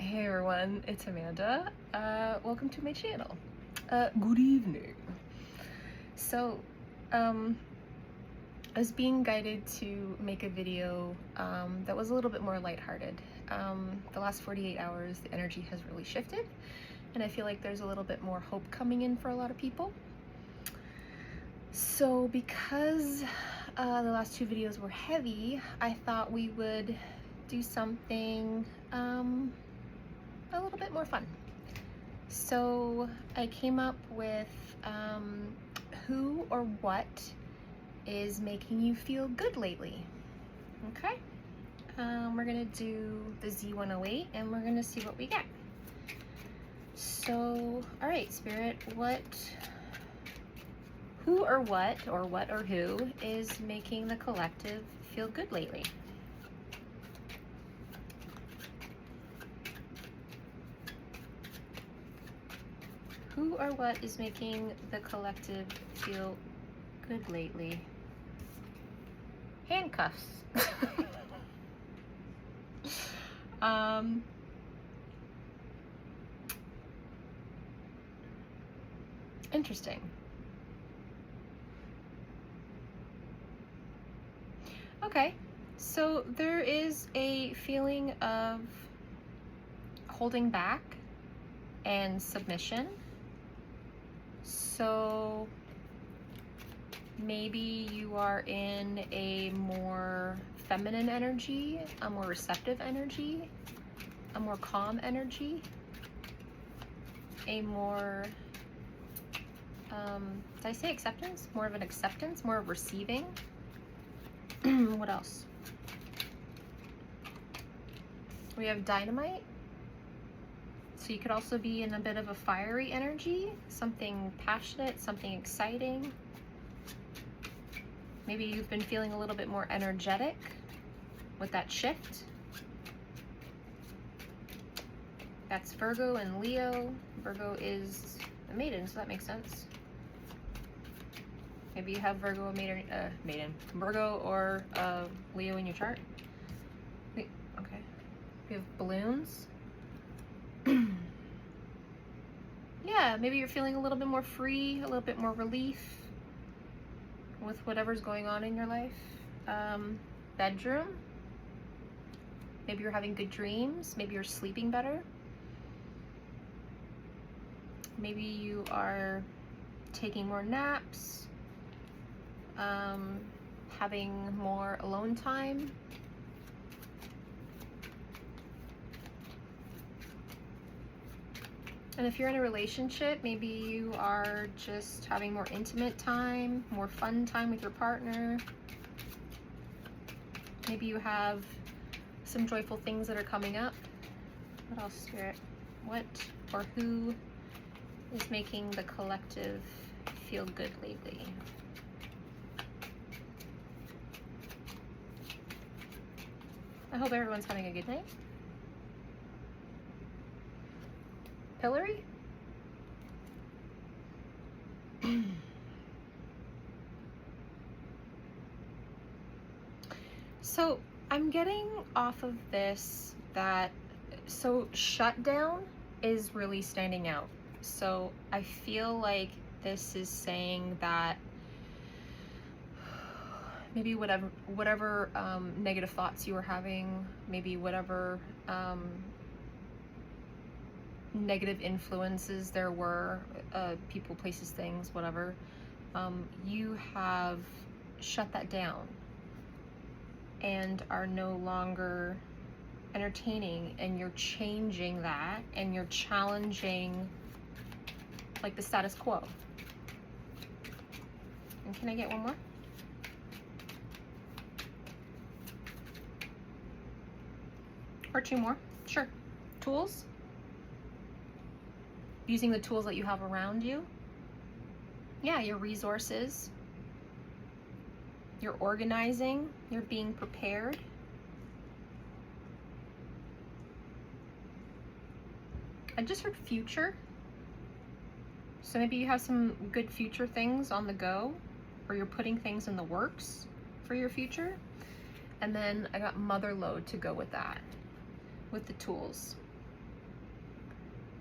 Hey everyone, it's Amanda. Welcome to my channel. Good evening. So, I was being guided to make a video that was a little bit more lighthearted. The last 48 hours, the energy has really shifted, and I feel like there's a little bit more hope coming in for a lot of people. So, because the last two videos were heavy, I thought we would do something a little bit more fun. So I came up with who or what is making you feel good lately. Okay, we're gonna do the Z108 and we're gonna see what we get. So, all right, Spirit, who or who is making the collective feel good lately? Who or what is making the collective feel good lately? Handcuffs. Interesting. Okay, so there is a feeling of holding back and submission. So maybe you are in a more feminine energy, a more receptive energy, a more calm energy, a more, did I say acceptance? More of an acceptance, more of receiving. What else? We have dynamite. So you could also be in a bit of a fiery energy, something passionate, something exciting. Maybe you've been feeling a little bit more energetic with that shift. That's Virgo and Leo. Virgo is a maiden, so that makes sense. Maybe you have Virgo, Virgo or Leo in your chart. Wait, okay. We have balloons. Yeah, maybe you're feeling a little bit more free, a little bit more relief with whatever's going on in your life. Bedroom. Maybe you're having good dreams. Maybe you're sleeping better. Maybe you are taking more naps, having more alone time. And if you're in a relationship, maybe you are just having more intimate time, more fun time with your partner. Maybe you have some joyful things that are coming up. What else, Spirit? What or who is making the collective feel good lately? I hope everyone's having a good night. Pillory? So I'm getting off of this that, so shutdown is really standing out. So I feel like this is saying that maybe whatever negative thoughts you were having, maybe whatever negative influences there were, people, places, things, whatever, you have shut that down and are no longer entertaining, and you're changing that and you're challenging like the status quo. And can I get one more? Or two more? Sure. Tools. Using the tools that you have around you. Yeah, your resources. You're organizing. You're being prepared. I just heard future. So maybe you have some good future things on the go, or you're putting things in the works for your future. And then I got mother lode to go with that, with the tools.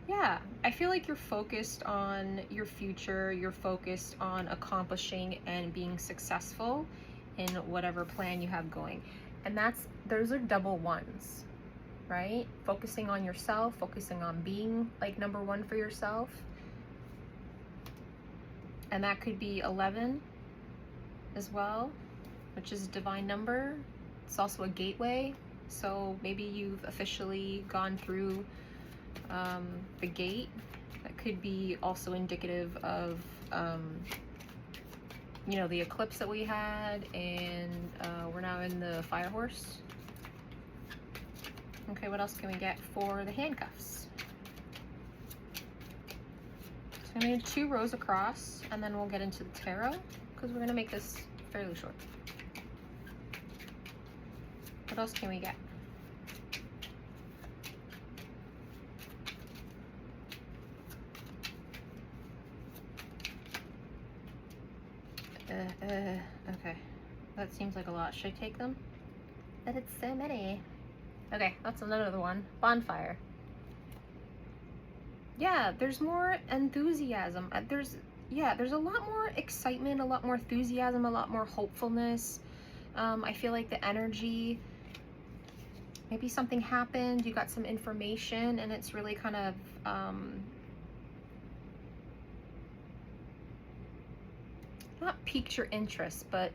Yeah, I feel like you're focused on your future, you're focused on accomplishing and being successful in whatever plan you have going. And those are double ones, right? Focusing on yourself, focusing on being like number one for yourself. And that could be 11 as well, which is a divine number. It's also a gateway. So maybe you've officially gone through the gate. That could be also indicative of the eclipse that we had, and we're now in the fire horse. Okay, what else can we get for the handcuffs? So I'm going to do 2 rows across, and then we'll get into the tarot, because we're going to make this fairly short. What else can we get? Okay. That seems like a lot. Should I take them? But it's so many. Okay, that's another one. Bonfire. Yeah, there's more enthusiasm. There's a lot more excitement, a lot more enthusiasm, a lot more hopefulness. I feel like the energy, maybe something happened, you got some information, and it's really kind of not piqued your interest, but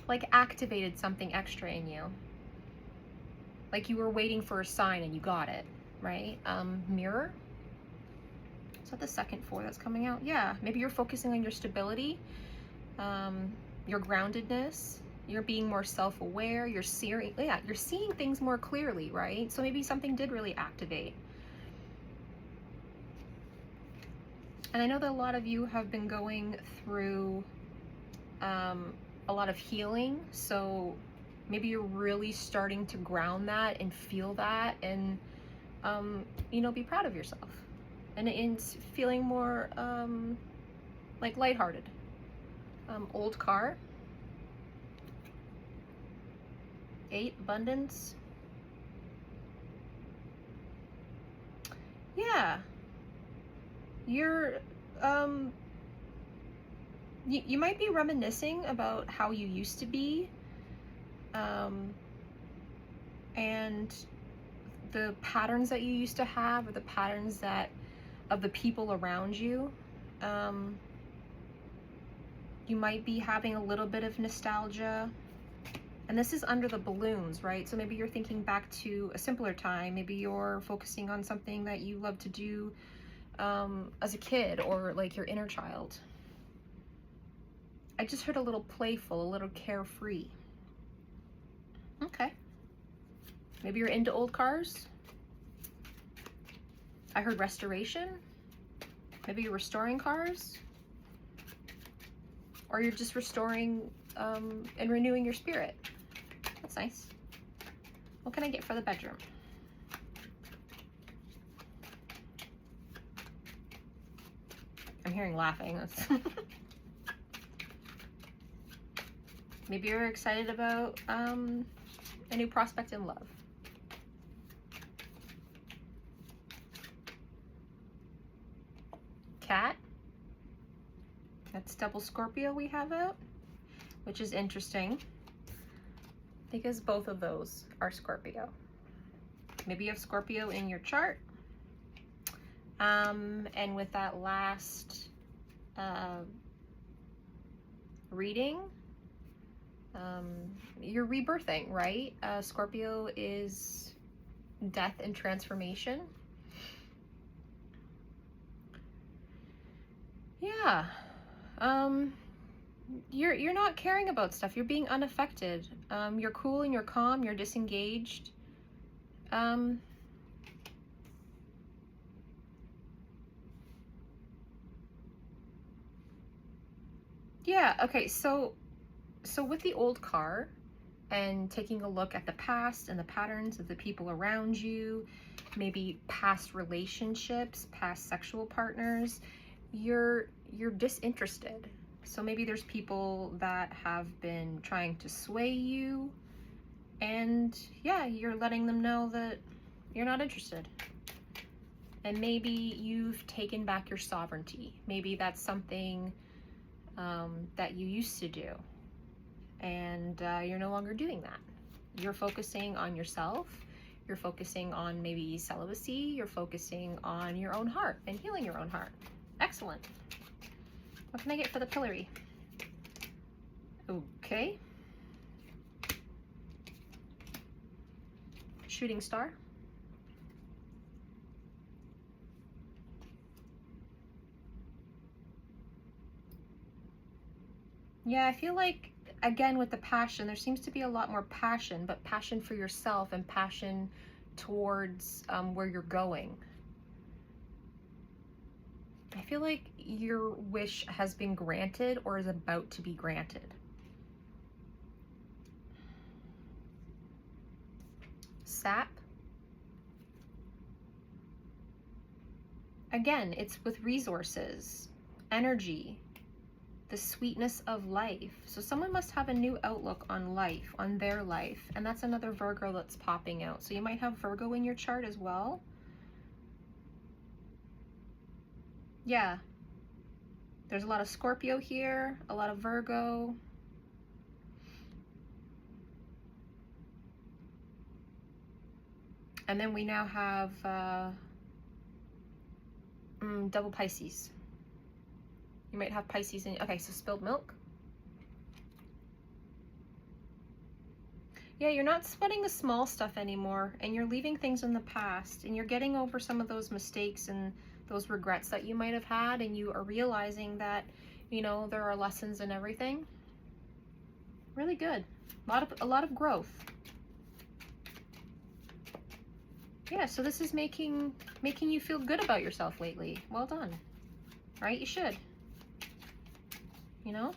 like activated something extra in you. Like you were waiting for a sign and you got it, right? Mirror. Is that the second 4 that's coming out? Yeah, maybe you're focusing on your stability, your groundedness. You're being more self-aware. You're seeing things more clearly, right? So maybe something did really activate. And I know that a lot of you have been going through a lot of healing, so maybe you're really starting to ground that and feel that, and be proud of yourself, and it's feeling more like lighthearted. Old car. 8, abundance. Yeah, you're you might be reminiscing about how you used to be, and the patterns that you used to have, or the patterns of the people around you. You might be having a little bit of nostalgia, and this is under the balloons, right? So maybe you're thinking back to a simpler time. Maybe you're focusing on something that you love to do as a kid, or like your inner child. I just heard a little playful, a little carefree. Okay. Maybe you're into old cars. I heard restoration. Maybe you're restoring cars. Or you're just restoring and renewing your spirit. That's nice. What can I get for the bedroom? I'm hearing laughing. Maybe you're excited about a new prospect in love. Cat. That's double Scorpio we have out, which is interesting because both of those are Scorpio. Maybe you have Scorpio in your chart. And with that last reading, you're rebirthing, right? Scorpio is death and transformation. Yeah. You're not caring about stuff. You're being unaffected. You're cool and you're calm. You're disengaged. Yeah, okay, so with the old car and taking a look at the past and the patterns of the people around you, maybe past relationships, past sexual partners, you're disinterested. So maybe there's people that have been trying to sway you, and And yeah, you're letting them know that you're not interested. And maybe you've taken back your sovereignty. Maybe that's something that you used to do, and you're no longer doing that. You're focusing on yourself. You're focusing on maybe celibacy. You're focusing on your own heart and healing your own heart. Excellent. What can I get for the pillory? Okay. Shooting star. Yeah, I feel like, again, with the passion, there seems to be a lot more passion, but passion for yourself and passion towards where you're going. I feel like your wish has been granted or is about to be granted. Sap. Again, it's with resources, energy, the sweetness of life. So someone must have a new outlook on life, on their life. And that's another Virgo that's popping out. So you might have Virgo in your chart as well. Yeah. There's a lot of Scorpio here, a lot of Virgo. And then we now have double Pisces. You might have Pisces in, okay, so spilled milk. Yeah, you're not sweating the small stuff anymore, and you're leaving things in the past, and you're getting over some of those mistakes and those regrets that you might have had, and you are realizing that, you know, there are lessons in everything. Really good. A lot of growth. Yeah, so this is making you feel good about yourself lately. Well done. Right? You should. You know?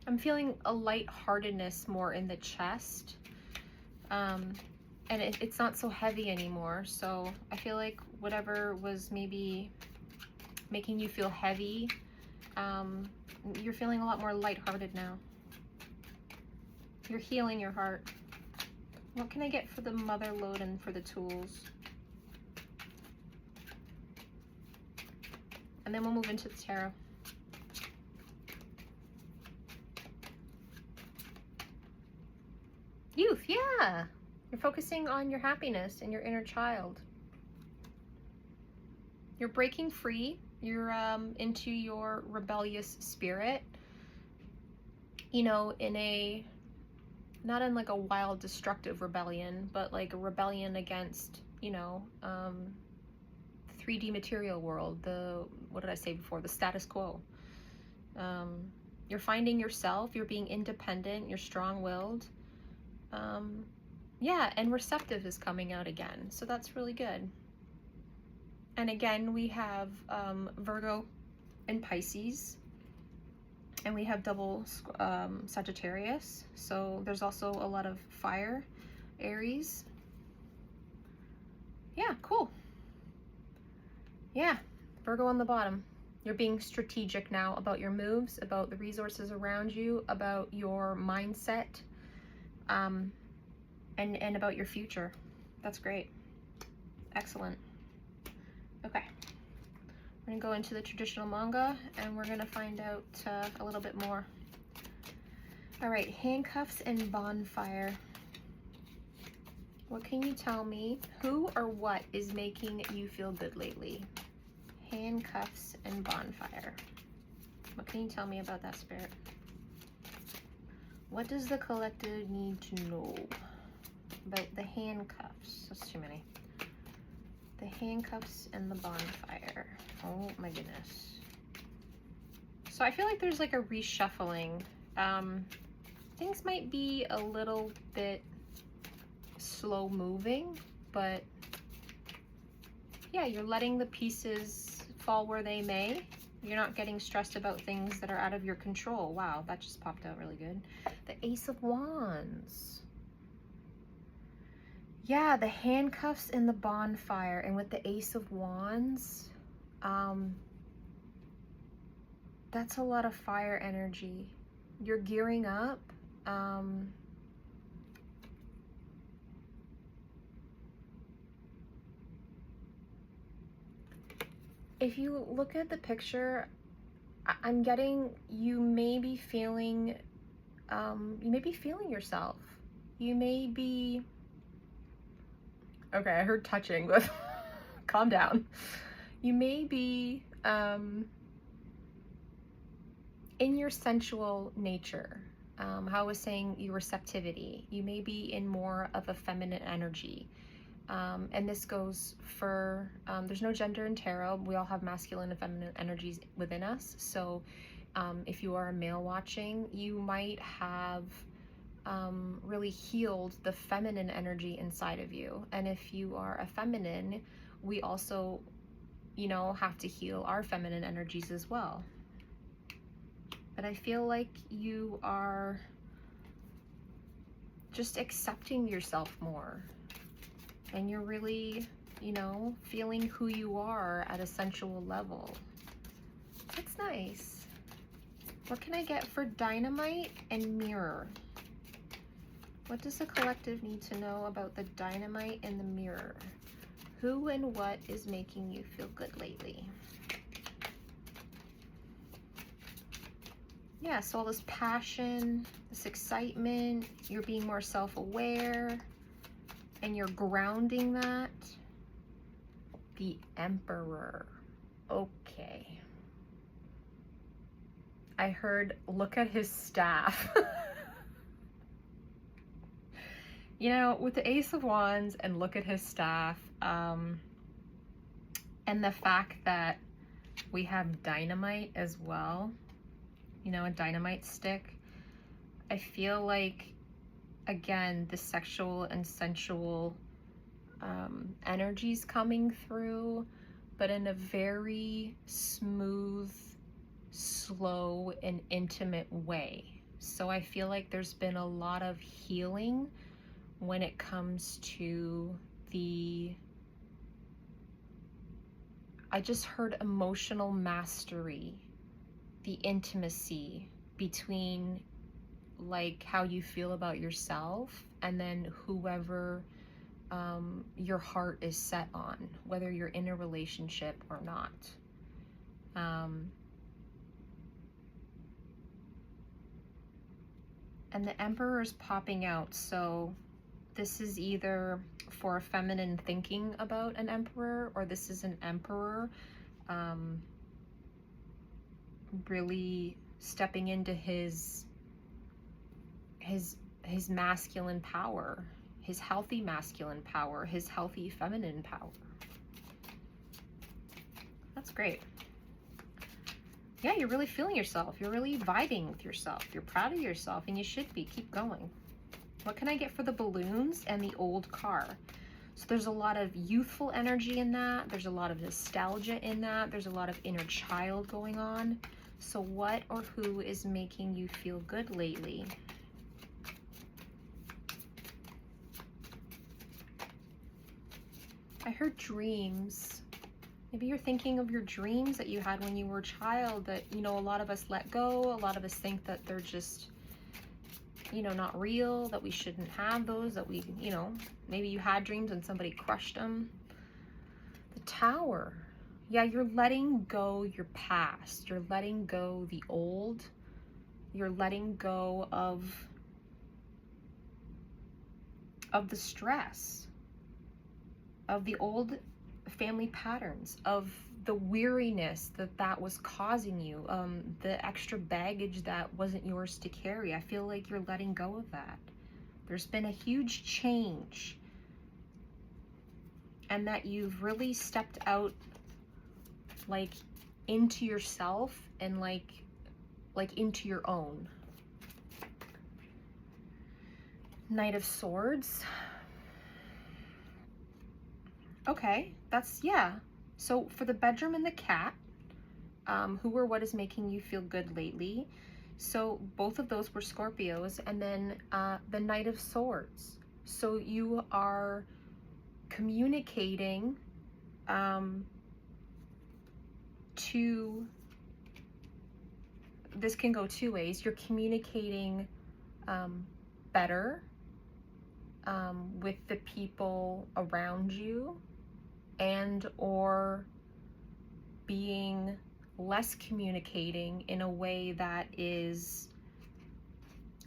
I'm feeling a lightheartedness more in the chest. And it's not so heavy anymore. So I feel like whatever was maybe making you feel heavy, you're feeling a lot more lighthearted now. You're healing your heart. What can I get for the mother lode and for the tools? And then we'll move into the tarot. Youth, yeah. You're focusing on your happiness and your inner child. You're breaking free. You're into your rebellious spirit. You know, in a, not in like a wild, destructive rebellion, but like a rebellion against, you know, the 3D material world, what did I say before? The status quo. You're finding yourself, you're being independent, you're strong-willed. Yeah, and receptive is coming out again, so that's really good. And again, we have Virgo and Pisces, and we have double Sagittarius, so there's also a lot of fire, Aries. Yeah, cool. Yeah, Virgo on the bottom. You're being strategic now about your moves, about the resources around you, about your mindset, and about your future. That's great. Excellent. Okay. We're going to go into the traditional manga, and we're going to find out a little bit more. All right, handcuffs and bonfire. What can you tell me? Who or what is making you feel good lately? Handcuffs and bonfire. What can you tell me about that, Spirit? What does the collective need to know about the handcuffs? That's too many. The handcuffs and the bonfire. Oh my goodness. So I feel like there's like a reshuffling. Things might be a little bit slow moving, but yeah, you're letting the pieces fall where they may. You're not getting stressed about things that are out of your control. Wow, that just popped out really good. The Ace of Wands. Yeah, the handcuffs and the bonfire. And with the Ace of Wands, that's a lot of fire energy. You're gearing up. If you look at the picture, I'm getting you may be feeling yourself. You may be, okay, I heard touching, but calm down. You may be in your sensual nature. How I was saying, your receptivity. You may be in more of a feminine energy. And this goes for, there's no gender in tarot. We all have masculine and feminine energies within us. So if you are a male watching, you might have really healed the feminine energy inside of you. And if you are a feminine, we also, you know, have to heal our feminine energies as well. But I feel like you are just accepting yourself more. And you're really, you know, feeling who you are at a sensual level. That's nice. What can I get for Dynamite and Mirror? What does the collective need to know about the Dynamite and the Mirror? Who and what is making you feel good lately? Yeah, so all this passion, this excitement, you're being more self-aware, and you're grounding that. The Emperor. Okay. I heard, look at his staff. You know, with the Ace of Wands and look at his staff, and the fact that we have dynamite as well, you know, a dynamite stick, I feel like, again, the sexual and sensual energies coming through, but in a very smooth, slow, and intimate way. So I feel like there's been a lot of healing when it comes to I just heard emotional mastery, the intimacy between like how you feel about yourself and then whoever your heart is set on, whether you're in a relationship or not. And the Emperor is popping out, so this is either for a feminine thinking about an emperor, or this is an emperor really stepping into his masculine power, his healthy masculine power, his healthy feminine power. That's great. Yeah, you're really feeling yourself. You're really vibing with yourself. You're proud of yourself, and you should be. Keep going. What can I get for the balloons and the old car? So there's a lot of youthful energy in that. There's a lot of nostalgia in that. There's a lot of inner child going on. So what or who is making you feel good lately? I heard dreams. Maybe you're thinking of your dreams that you had when you were a child that, you know, a lot of us let go. A lot of us think that they're just, you know, not real, that we shouldn't have those, that we, you know, maybe you had dreams and somebody crushed them. The Tower. Yeah, you're letting go your past. You're letting go the old. You're letting go of the stress, of the old family patterns, of the weariness that was causing you, the extra baggage that wasn't yours to carry. I feel like you're letting go of that. There's been a huge change, and that you've really stepped out like into yourself and like into your own. Knight of Swords. Okay, that's, yeah. So for the bedroom and the cat, who or what is making you feel good lately? So both of those were Scorpios. And then the Knight of Swords. So you are communicating this can go two ways. You're communicating better with the people around you, and or being less communicating in a way that is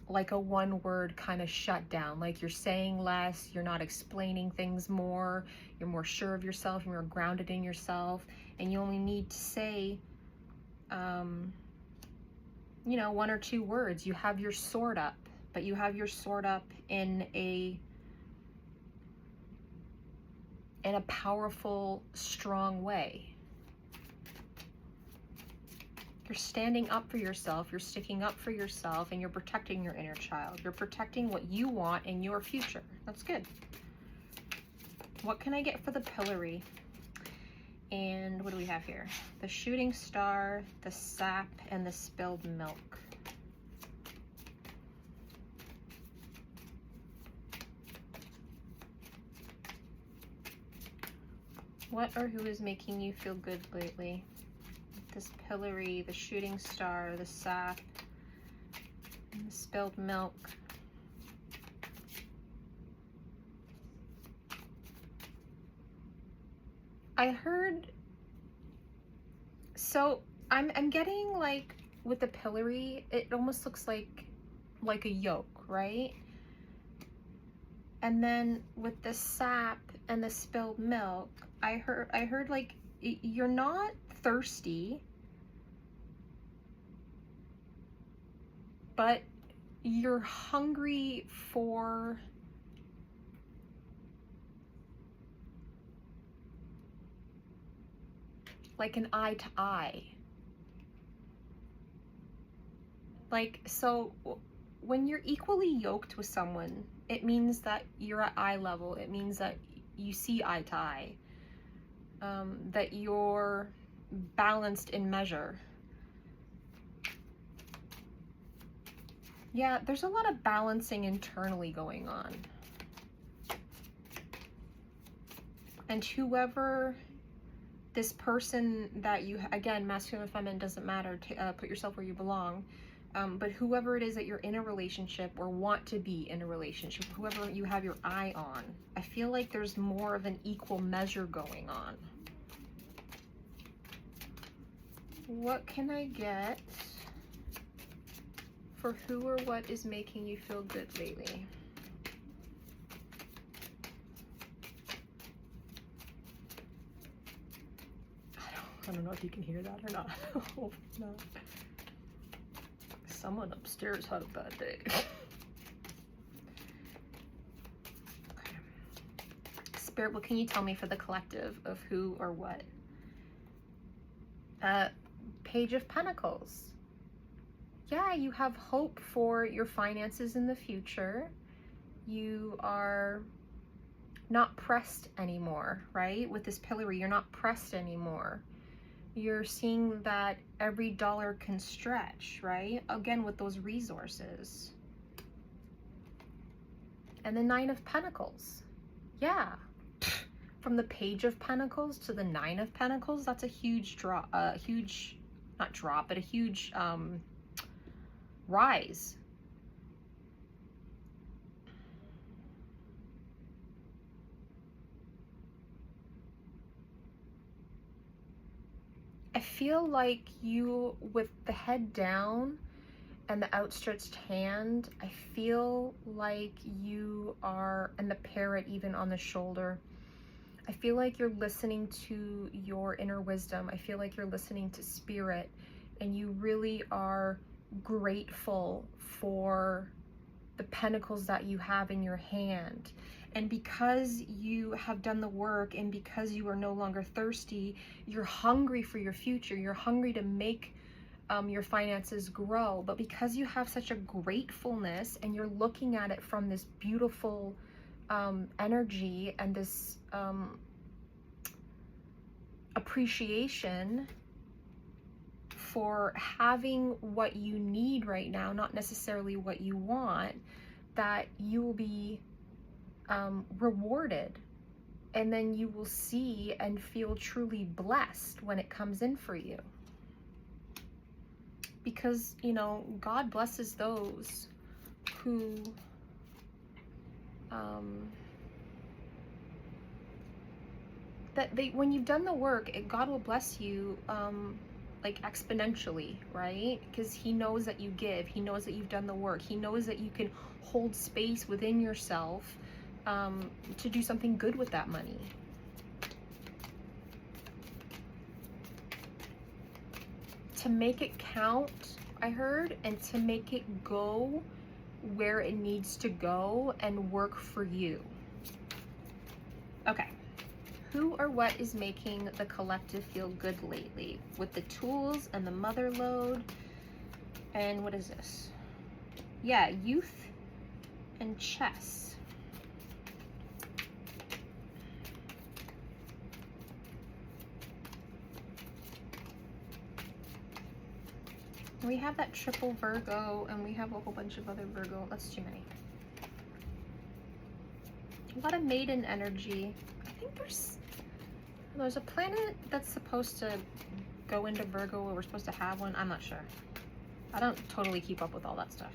like a one word kind of shutdown. Like you're saying less, you're not explaining things more, you're more sure of yourself, you're more grounded in yourself, and you only need to say, you know, 1 or 2 words. You have your sword up, but you have your sword up in a powerful, strong way. You're standing up for yourself, you're sticking up for yourself, and you're protecting your inner child. You're protecting what you want in your future. That's good. What can I get for the pillory? And what do we have here? The shooting star, the sap, and the spilled milk. What or who is making you feel good lately? This pillory, the shooting star, the sap, and the spilled milk. I heard, so I'm getting like with the pillory, it almost looks like a yolk, right? And then with the sap and the spilled milk, I heard like you're not thirsty, but you're hungry for like an eye to eye. Like, so when you're equally yoked with someone, it means that you're at eye level. It means that you see eye to eye, that you're balanced in measure. Yeah, there's a lot of balancing internally going on. And whoever this person that you, again, masculine or feminine, doesn't matter, put yourself where you belong, but whoever it is that you're in a relationship or want to be in a relationship, whoever you have your eye on, I feel like there's more of an equal measure going on. What can I get for who or what is making you feel good lately? I don't know if you can hear that or not. Hope not. Someone upstairs had a bad day. Okay. Spirit, what can you tell me for the collective of who or what? Page of Pentacles. Yeah, you have hope for your finances in the future. You are not pressed anymore, right? With this pillory, you're not pressed anymore. You're seeing that every dollar can stretch, right? Again, with those resources. And the 9 of Pentacles. Yeah. From the Page of Pentacles to the 9 of Pentacles, that's a huge drop, not drop, but a huge rise. I feel like you, with the head down and the outstretched hand, I feel like you are, and the parrot even on the shoulder, I feel like you're listening to your inner wisdom. I feel like you're listening to spirit, and you really are grateful for the pentacles that you have in your hand. And because you have done the work, and because you are no longer thirsty, you're hungry for your future. You're hungry to make your finances grow. But because you have such a gratefulness, and you're looking at it from this beautiful energy and this appreciation for having what you need right now, not necessarily what you want, that you will be rewarded, and then you will see and feel truly blessed when it comes in for you. Because, you know, God blesses those who that when you've done the work, God will bless you, like exponentially, right? Because he knows that you give, he knows that you've done the work, he knows that you can hold space within yourself, to do something good with that money. To make it count, I heard, and to make it go where it needs to go and work for you. Okay. Who or what is making the collective feel good lately? With the tools and the mother load. And what is this? Yeah, youth and chess. We have that triple Virgo, and we have a whole bunch of other Virgo. That's too many. A lot of maiden energy. I think there's a planet that's supposed to go into Virgo, or we're supposed to have one. I'm not sure. I don't totally keep up with all that stuff.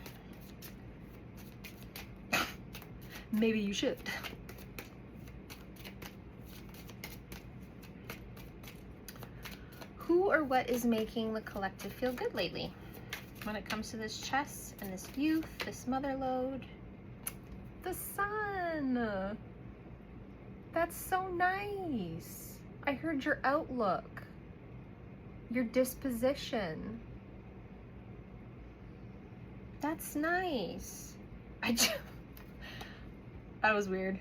Maybe you should. Who or what is making the collective feel good lately? When it comes to this chess and this youth, this mother load. The sun. That's so nice. I heard your outlook, your disposition. That's nice. That was weird.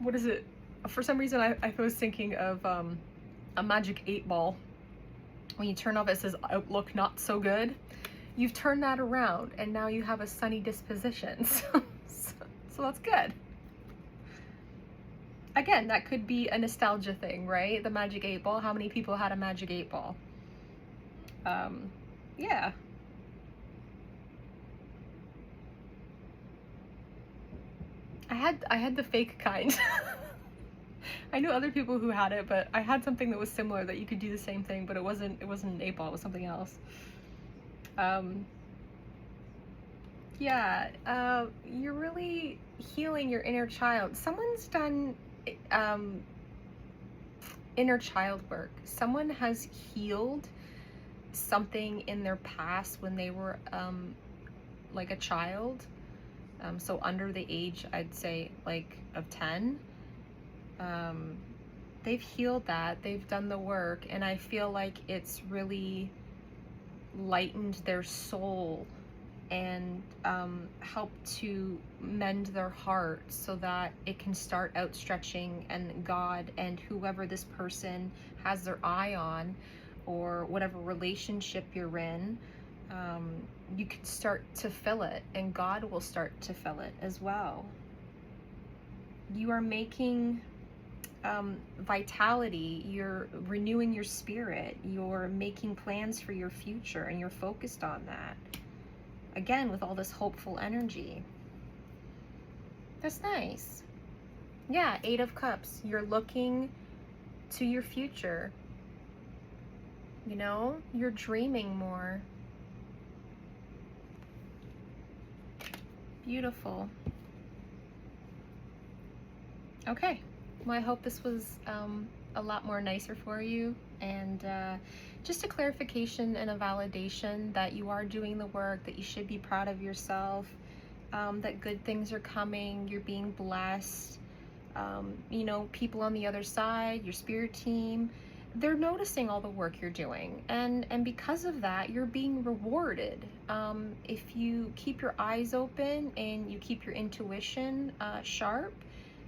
What is it? For some reason, I was thinking of a Magic 8 Ball. When you turn off, it says outlook not so good. You've turned that around, and now you have a sunny disposition. So that's good. Again, that could be a nostalgia thing, right? The Magic 8 Ball. How many people had a Magic 8 Ball? Yeah. I had the fake kind. I knew other people who had it, but I had something that was similar, that you could do the same thing, but it wasn't an 8 Ball, it was something else. Yeah, you're really healing your inner child. Someone's done inner child work. Someone has healed something in their past when they were like a child. So under the age, I'd say, like, of 10. They've healed that, they've done the work, and I feel like it's really lightened their soul and helped to mend their heart so that it can start outstretching, and God and whoever this person has their eye on, or whatever relationship you're in, you can start to fill it, and God will start to fill it as well. You are making vitality, you're renewing your spirit, you're making plans for your future, and you're focused on that. Again, with all this hopeful energy. That's nice. Yeah, 8 of Cups. You're looking to your future. You know, you're dreaming more. Beautiful. Okay. Well, I hope this was a lot more nicer for you, and just a clarification and a validation that you are doing the work, that you should be proud of yourself, that good things are coming, you're being blessed. You know, people on the other side, your spirit team, they're noticing all the work you're doing, and because of that, you're being rewarded. If you keep your eyes open and you keep your intuition sharp,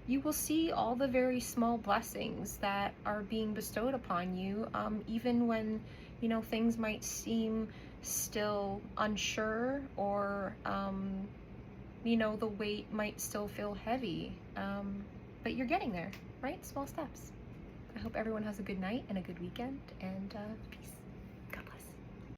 you will see all the very small blessings that are being bestowed upon you, even when, you know, things might seem still unsure, or, you know, the weight might still feel heavy, but you're getting there, right? Small steps. I hope everyone has a good night and a good weekend, and peace.